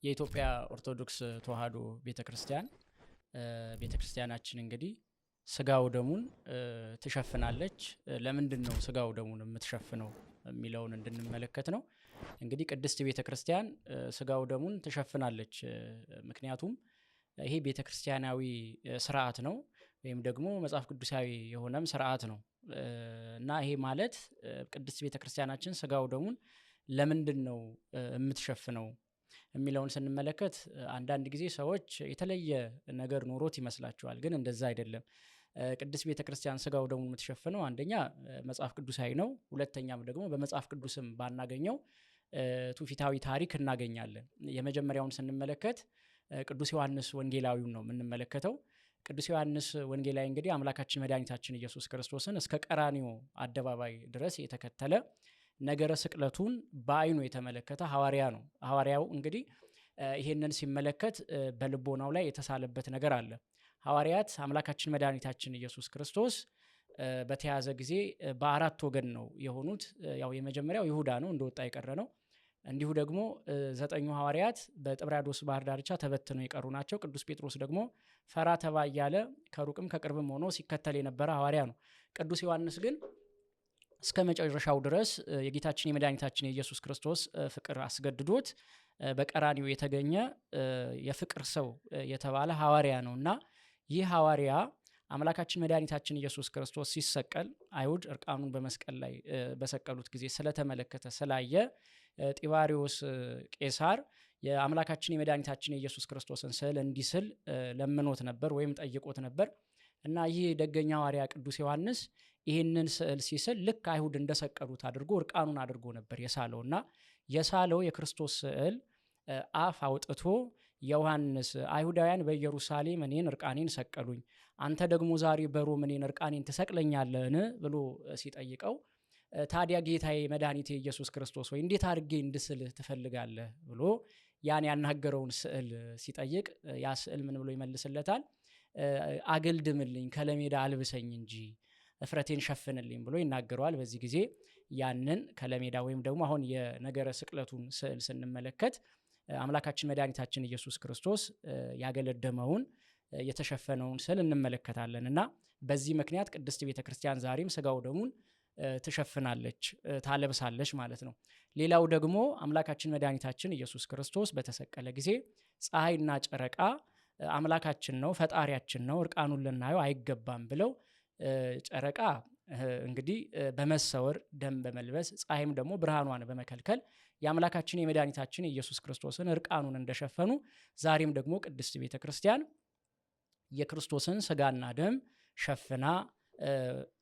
የኢትዮጵያ ኦርቶዶክስ ተዋሕዶ ቤተክርስቲያናችን እንግዲህ ስጋው ደሙን ትሸፍናለች። ለምንድን ነው ስጋው ደሙን የምትሸፍነው የሚለውን እንድንመለከት ነው። እንግዲህ ቅድስት ቤተክርስቲያን ስጋው ደሙን ትሸፍናለች። ምክንያቱም ይሄ ቤተክርስቲያናዊ ስርዓት ነው ወይም ደግሞ መጽሐፍ ቅዱሳዊ የሆነም ስርዓት ነው እና ይሄ ማለት ቅድስት ቤተክርስቲያናችን ስጋው ደሙን ለምንድን ነው የምትሸፍነው የሚለውን ስንመለከት አንዳንድ ጊዜ ሰዎች የተለየ ነገር ኖሮት ይመስላቸዋል፣ ግን እንደዛ አይደለም። ቅድስት ቤተክርስቲያን ስጋው ደሙን የምትሸፍነው አንደኛ መጽሐፍ ቅዱሳዊ ነው፣ ሁለተኛም ደግሞ በመጽሐፍ ቅዱስም ባናገኘው ትውፊታዊ ታሪክ እናገኛለን። የመጀመሪያውን ስንመለከት ቅዱስ ዮሐንስ ወንጌላዊውን ነው የምንመለከተው። ቅዱስ ዮሐንስ ወንጌላዊ እንግዲህ አምላካችን መድኃኒታችን ኢየሱስ ክርስቶስን እስከ ቀራኒዮ አደባባይ ድረስ የተከተለ ነገረ ስቅለቱን በአይኑ የተመለከተ ሐዋርያ ነው። ሐዋርያው እንግዲህ ይሄንን ሲመለከት በልቦናው ላይ የተሳለበት ነገር አለ። ሐዋርያት አምላካችን መድኃኒታችን ኢየሱስ ክርስቶስ በተያዘ ጊዜ በአራት ወገን ነው የሆኑት። ያው የመጀመሪያው ይሁዳ ነው፣ እንደወጣ የቀረ ነው። እንዲሁ ደግሞ 9 ሐዋርያት በጥብርያዶስ ባህር ዳርቻ ተበትነው የቀሩ ናቸው። ቅዱስ ጴጥሮስ ደግሞ ፈራ ተባ እያለ ከሩቅም ከቅርብም ሆኖ ሲከተል የነበረ ሐዋርያ ነው። ቅዱስ ዮሐንስ ግን እስከ መጨረሻው ድረስ የጌታችን የመድኃኒታችን የኢየሱስ ክርስቶስ ፍቅር አስገድዶት በቀራኒው የተገኘ የፍቅር ሰው የተባለ ሐዋርያ ነው እና ይህ ሐዋርያ አምላካችን መድኃኒታችን ኢየሱስ ክርስቶስ ሲሰቀል አይሁድ እርቃኑን በመስቀል ላይ በሰቀሉት ጊዜ ስለተመለከተ ስላየ ጢባሪዎስ ቄሳር የአምላካችን የመድኃኒታችን የኢየሱስ ክርስቶስን ስዕል እንዲስል ለምኖት ነበር ወይም ጠይቆት ነበር እና ይህ ደገኛ ሐዋርያ ቅዱስ ዮሐንስ ይህንን ስዕል ሲስል ልክ አይሁድ እንደሰቀሉት አድርጎ እርቃኑን አድርጎ ነበር የሳለው እና የሳለው የክርስቶስ ስዕል አፍ አውጥቶ ዮሐንስ አይሁዳውያን በኢየሩሳሌም እኔን እርቃኔን ሰቀሉኝ፣ አንተ ደግሞ ዛሬ በሮም እኔን እርቃኔን ትሰቅለኛለህን ብሎ ሲጠይቀው ታዲያ ጌታዬ መድኃኒቴ ኢየሱስ ክርስቶስ ወይ እንዴት አድርጌ እንድስልህ ትፈልጋለህ ብሎ ያን ያናገረውን ስዕል ሲጠይቅ ያ ስዕል ምን ብሎ ይመልስለታል? አገልድምልኝ ከለሜዳ አልብሰኝ እንጂ እፍረቴን ሸፍንልኝ ብሎ ይናገረዋል። በዚህ ጊዜ ያንን ከለሜዳ ወይም ደግሞ አሁን የነገረ ስቅለቱን ስዕል ስንመለከት አምላካችን መድኃኒታችን ኢየሱስ ክርስቶስ ያገለደመውን የተሸፈነውን ስዕል እንመለከታለን እና በዚህ ምክንያት ቅድስት ቤተክርስቲያን ዛሬም ስጋው ደሙን ትሸፍናለች፣ ታለብሳለች ማለት ነው። ሌላው ደግሞ አምላካችን መድኃኒታችን ኢየሱስ ክርስቶስ በተሰቀለ ጊዜ ፀሐይና ጨረቃ አምላካችን ነው፣ ፈጣሪያችን ነው፣ እርቃኑን ልናየው አይገባም ብለው ጨረቃ እንግዲህ በመሰወር ደም በመልበስ ፀሐይም ደግሞ ብርሃኗን በመከልከል የአምላካችን የመድኃኒታችን የኢየሱስ ክርስቶስን እርቃኑን እንደሸፈኑ ዛሬም ደግሞ ቅድስት ቤተክርስቲያን የክርስቶስን ስጋና ደም ሸፍና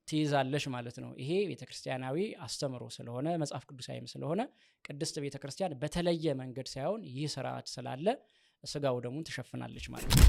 ትይዛለች ማለት ነው። ይሄ ቤተክርስቲያናዊ አስተምሮ ስለሆነ መጽሐፍ ቅዱሳዊም ስለሆነ ቅድስት ቤተክርስቲያን በተለየ መንገድ ሳይሆን ይህ ስርዓት ስላለ ስጋው ደሙን ትሸፍናለች ማለት ነው።